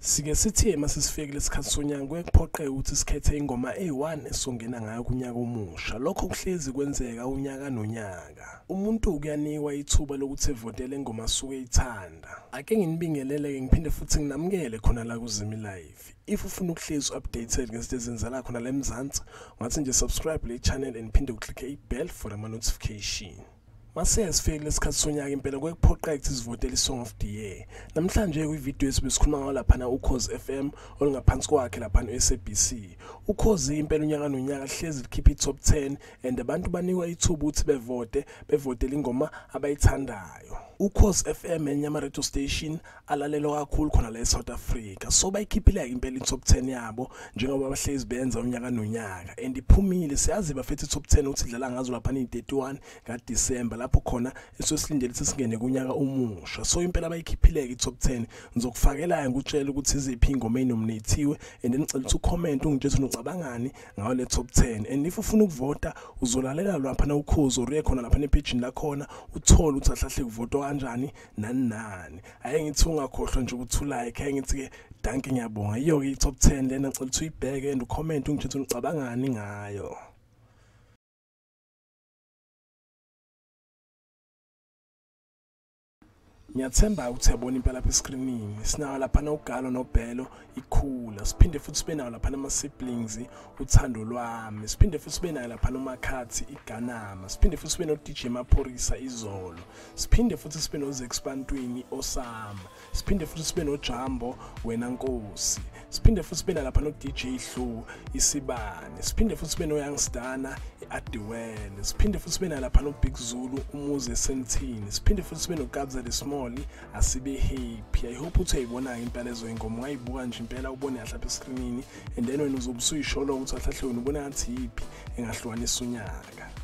Sike sithi masisifikile isikhathi sonyaka kuyakuphoqeka ukuthi sikhethe ingoma eyi1 esongena ngayo kunyaka omusha. Lokho kuhlezi kwenzeka unyaka nonyaka. Umuntu kuyanikwa ithuba lokuthi evotele ingoma asuke eyithanda. Ake nginibingelele ngiphinde futhi nginamukele khona la kuZimi Live. If ufuna ukuhlezi updated ngezinto ezenzala khona la eMzansi, ungathi nje subscribe le channel and phinde uclick i-bell for ama notification. Mase sifikile isikhathi sonyaka impela kuyakuphoqeka ukuthi sivotele isong of the year. Namhlanje kwivideo esikhuluma ngayo lapha uKhozi FM olungaphansi kwakhe lapha eSABC. uKhozi impela unyaka nonyaka hlezi likhipha i-top 10 and abantu banikwa ithuba ukuthi bevotele ingoma abayithandayo. uKhozi FM enyama radio station alalelwa kakhulu khona la eSouth Africa. So bayikhiphile impela i-top 10 yabo njengoba bahlezi benza unyaka nonyaka and iphumile siyazi bafethe i-top 10 ukuthi idlala ngazo lapha ni-31 kaDisemba lapho khona esosilindele ukuthi singene kunyaka omusha. So impela bayikhiphile i-top 10 ngizokufakela ngikutshela ukuthi iziphi ingoma enominathiwe and ngicela ukuthi ucomment ungitshela ucabangani ngayo le top 10 and if ufuna ukuvota uzolalela lapha uKhozi uriye khona lapha nepage lakhona uthole ukuthi ahlahle kuvotwa kanjani nani. Ayi ngithi ungakhohlwa nje ukuthi ulike, ayi ngithi ke danke ngiyabonga. Iyo ke i-top 10 lena ngicela ukuthi uyibheke and ucomment ungitshela ucabangani ngayo. Ngiyathemba ukuthi uyabona impela lapha escreenini. Sinawo lapha uGalo noBhelo ikhula. Siphinde futhi sibe nawo lapha ama-siblings uthando lwami. Siphinde futhi sibe nayo lapha uMakhathi iGanama. Siphinde futhi sibe noDJ Maphorisa izolo. Siphinde futhi sibe noZexpantwini Osama. Siphinde futhi sibe noJambo wena Nkosi. Siphinde futhi sibe lapha noDJ Hlu Isibane. Siphinde futhi sibe noYoungstana iAdiwele. Siphinde futhi sibe lapha noBig Zulu umuze Sentini. Siphinde futhi sibe noKabza the Small asibe happy. I hope uthi uyibona impela lezo ingoma ungayibuka nje impela ubone kahle lapha escreenini and then wena uzobusuyishola ukuthi ahlahle wena ubona ngathi yipi engahlukanisa unyaka.